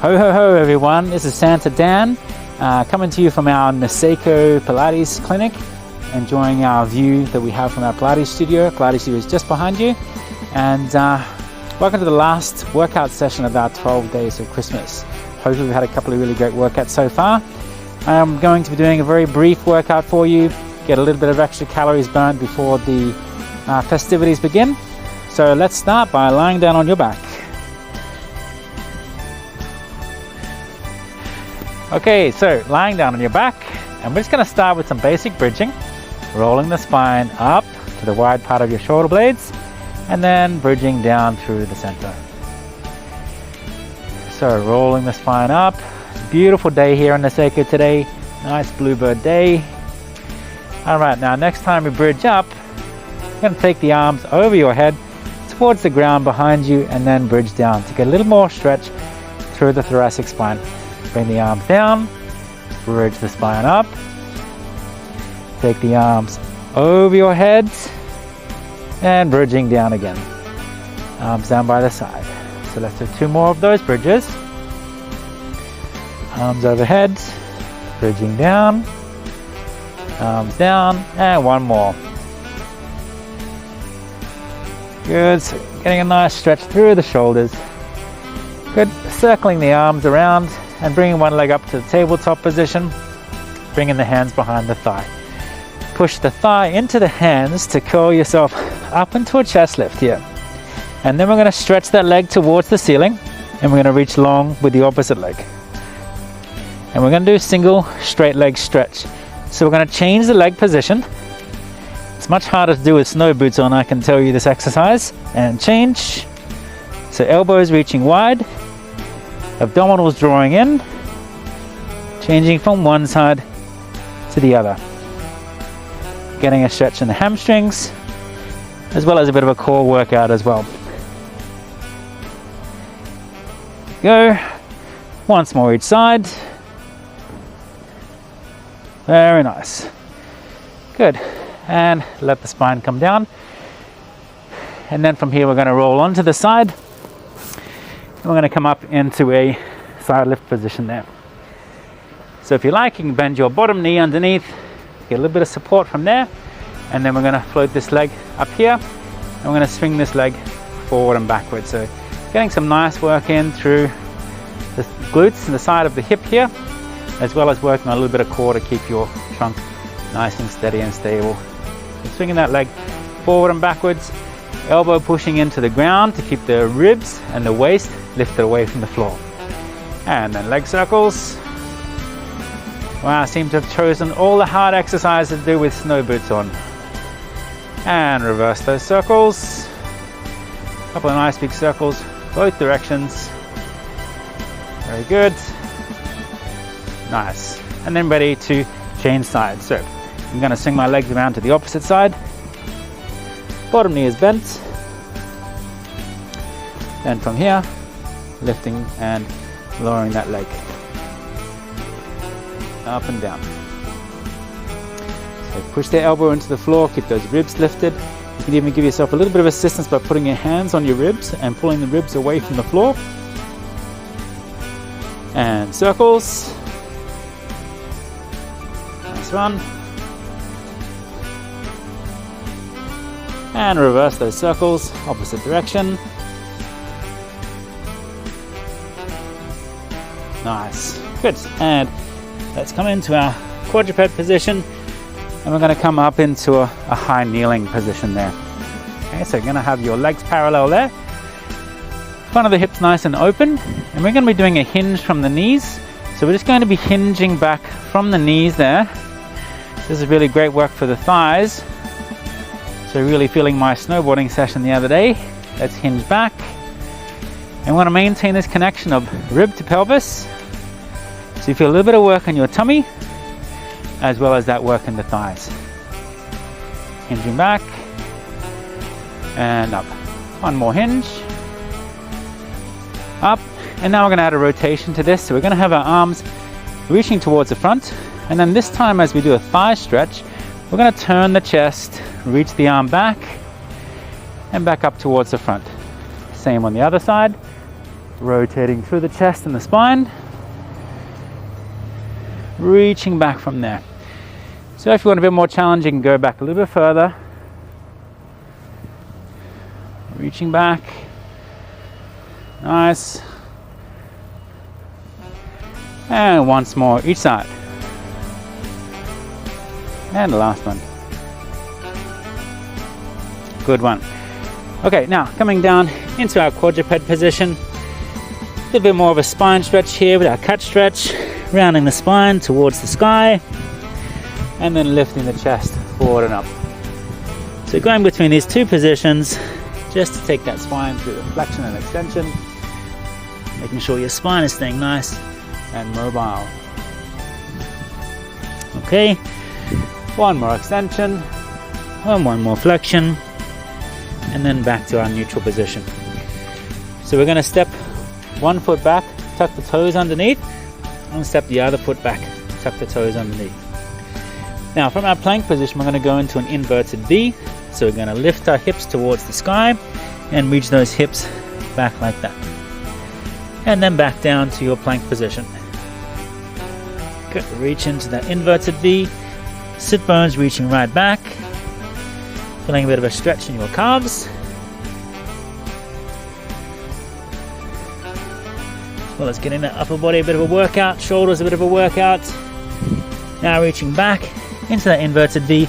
Ho ho ho everyone, this is Santa Dan coming to you from our Niseko Pilates clinic, enjoying our view that we have from our Pilates studio. Pilates studio is just behind you, and welcome to the last workout session of our 12 days of Christmas. Hopefully we've had a couple of really great workouts so far. I'm going to be doing a very brief workout for you, get a little bit of extra calories burned before the festivities begin. So let's start by lying down on your back. Okay, so lying down on your back, and we're just going to start with some basic bridging, rolling the spine up to the wide part of your shoulder blades, and then bridging down through the center. So rolling the spine up. Beautiful day here in Niseko today, nice bluebird day. All right, now next time we bridge up, you're going to take the arms over your head towards the ground behind you, and then bridge down to get a little more stretch through the thoracic spine. Bring the arms down, bridge the spine up, take the arms over your head, and bridging down again. Arms down by the side. So let's do 2 more of those bridges. Arms overhead, bridging down, arms down, and 1 more. Good, so getting a nice stretch through the shoulders. Good, circling the arms around and bringing one leg up to the tabletop position, bringing the hands behind the thigh. Push the thigh into the hands to curl yourself up into a chest lift here. And then we're going to stretch that leg towards the ceiling, and we're going to reach long with the opposite leg. And we're going to do single straight leg stretch. So we're going to change the leg position. It's much harder to do with snow boots on, I can tell you, this exercise. And change. So elbows reaching wide, abdominals drawing in, changing from one side to the other. Getting a stretch in the hamstrings, as well as a bit of a core workout as well. Go. Once more each side. Very nice. Good. And let the spine come down. And then from here we're going to roll onto the side. And we're going to come up into a side lift position there. So if you like, you can bend your bottom knee underneath, get a little bit of support from there. And then we're going to float this leg up here. And we're going to swing this leg forward and backwards. So getting some nice work in through the glutes and the side of the hip here, as well as working on a little bit of core to keep your trunk nice and steady and stable. So swinging that leg forward and backwards, elbow pushing into the ground to keep the ribs and the waist lifted away from the floor. And then leg circles. Wow, I seem to have chosen all the hard exercises to do with snow boots on. And reverse those circles. A couple of nice big circles, both directions. Very good. Nice. And then ready to change sides. So I'm going to swing my legs around to the opposite side. Bottom knee is bent. Then from here, lifting and lowering that leg. Up and down. So push the elbow into the floor, keep those ribs lifted. You can even give yourself a little bit of assistance by putting your hands on your ribs and pulling the ribs away from the floor. And circles. Nice one. And reverse those circles, opposite direction. Nice. Good. And let's come into our quadruped position, and we're going to come up into a high kneeling position there. Okay, so you're going to have your legs parallel there. Front of the hips nice and open, and we're going to be doing a hinge from the knees. So we're just going to be hinging back from the knees there. This is really great work for the thighs. So really feeling my snowboarding session the other day. Let's hinge back. And we want to maintain this connection of rib to pelvis. So you feel a little bit of work on your tummy, as well as that work in the thighs. Hinging back. And up. 1 more hinge. Up. And now we're going to add a rotation to this. So we're going to have our arms reaching towards the front. And then this time, as we do a thigh stretch, we're going to turn the chest, reach the arm back, and back up towards the front. Same on the other side. rotating through the chest and the spine, reaching back from there. So if you want a bit more challenge, you can go back a little bit further, reaching back. Nice. And once more each side. And the last one. Good one. Okay, now coming down into our quadruped position. A little bit more of a spine stretch here with our cat stretch, rounding the spine towards the sky, and then lifting the chest forward and up. So going between these two positions, just to take that spine through the flexion and extension, making sure your spine is staying nice and mobile. Okay, one more extension, and one more flexion, and then back to our neutral position. So we're going to step one foot back, tuck the toes underneath, and step the other foot back, tuck the toes underneath. Now from our plank position, we're going to go into an inverted V. So we're going to lift our hips towards the sky and reach those hips back like that. And then back down to your plank position. Good. Reach into that inverted V. Sit bones reaching right back. Feeling a bit of a stretch in your calves. As well as getting that upper body a bit of a workout, shoulders a bit of a workout. Now reaching back into that inverted V.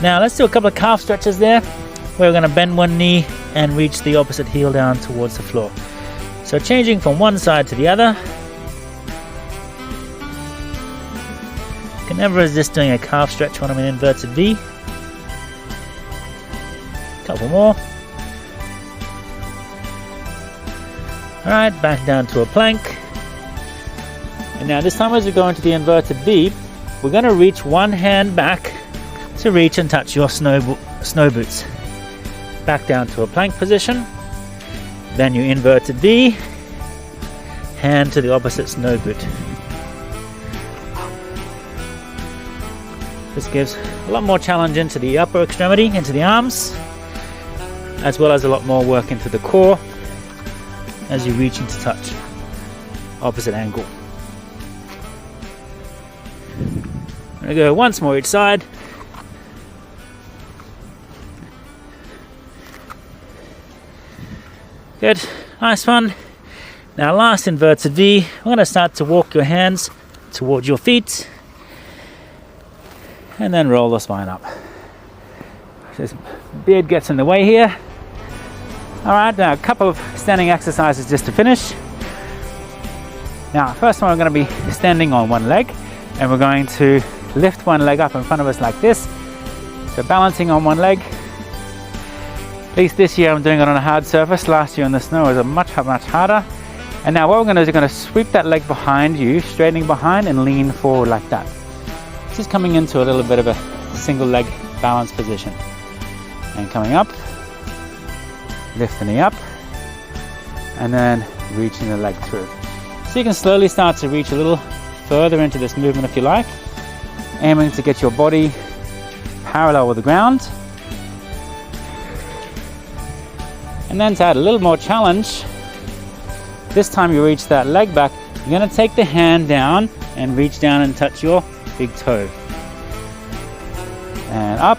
Now let's do a couple of calf stretches there. We're going to bend one knee and reach the opposite heel down towards the floor. So changing from one side to the other. Can never resist doing a calf stretch when I'm in inverted V. Couple more. Alright, back down to a plank. And now this time as we go into the inverted V, we're going to reach one hand back to reach and touch your snow boots. Back down to a plank position. Then you inverted V, hand to the opposite snow boot. This gives a lot more challenge into the upper extremity, into the arms, as well as a lot more work into the core as you reach into touch. Opposite angle. I'm going to go once more each side. Good, nice one. Now last inverted V, we're going to start to walk your hands towards your feet and then roll the spine up. This beard gets in the way here. Alright, now a couple of standing exercises just to finish. Now first one, we're going to be standing on one leg and we're going to lift one leg up in front of us like this. So balancing on one leg. At least this year I'm doing it on a hard surface. Last year in the snow it was much harder. And now what we're going to do is we're going to sweep that leg behind you, straightening behind and lean forward like that. Just coming into a little bit of a single leg balance position. And coming up, lift the knee up, and then reaching the leg through. So you can slowly start to reach a little further into this movement if you like, aiming to get your body parallel with the ground. And then to add a little more challenge, this time you reach that leg back, you're going to take the hand down and reach down and touch your big toe. And up.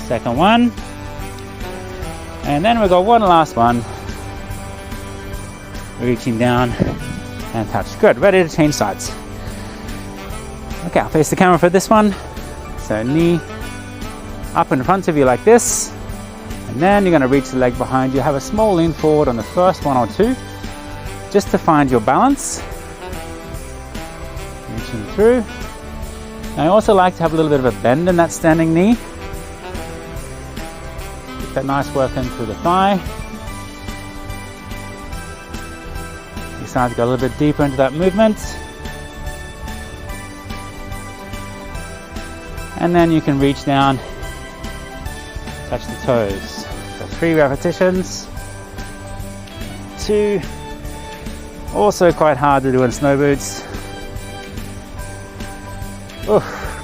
Second one. And then we've got one last one. Reaching down and touch. Good, ready to change sides. Okay, I'll face the camera for this one. So knee up in front of you like this. And then you're going to reach the leg behind you. Have a small lean forward on the first one or two, just to find your balance. Reaching through. And I also like to have a little bit of a bend in that standing knee. Get that nice work in through the thigh. You start to go a little bit deeper into that movement. And then you can reach down, touch the toes. So 3 repetitions. 2. Also quite hard to do in snow boots.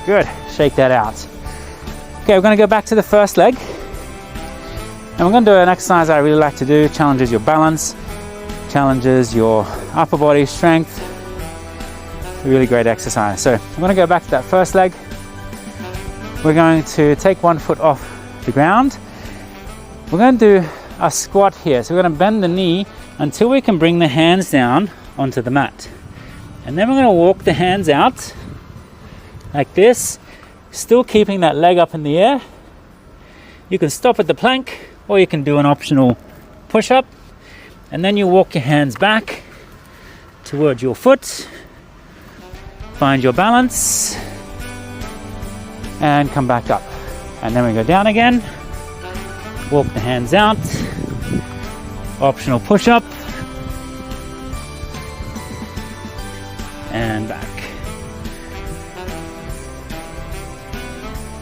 Good. Shake that out. Okay, we're going to go back to the first leg. And we're going to do an exercise I really like to do. Challenges your balance, challenges your upper body strength. A really great exercise. So I'm going to go back to that first leg. We're going to take one foot off the ground. We're going to do a squat here. So we're going to bend the knee until we can bring the hands down onto the mat. And then we're going to walk the hands out like this, still keeping that leg up in the air. You can stop at the plank, or you can do an optional push-up. And then you walk your hands back towards your foot, find your balance, and come back up. And then we go down again, walk the hands out, optional push-up, and back.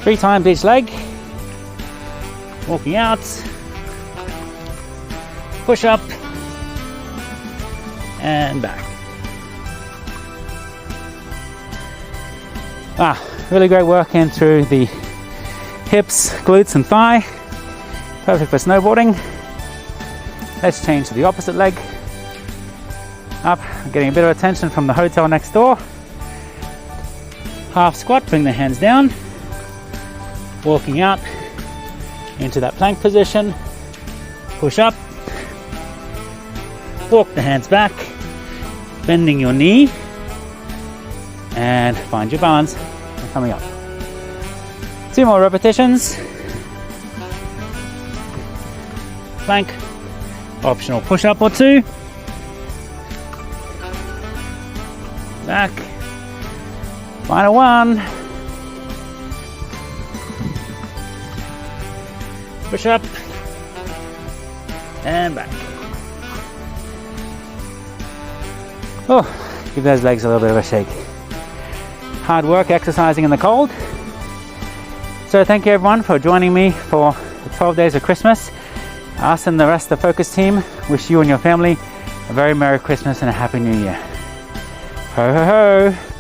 3 times each leg. Walking out, push up, and back. Really great work in through the hips, glutes, and thigh. Perfect for snowboarding. Let's change to the opposite leg. Up, getting a bit of attention from the hotel next door. Half squat, bring the hands down. Walking out into that plank position. Push up. Walk the hands back, bending your knee, and find your balance. And coming up. 2 more repetitions. Plank, optional push-up or 2. Back. Final one. Push up. And back. Oh, give those legs a little bit of a shake. Hard work exercising in the cold. So thank you everyone for joining me for the 12 days of Christmas. Us and the rest of the Focus team wish you and your family a very Merry Christmas and a Happy New Year. Ho ho ho!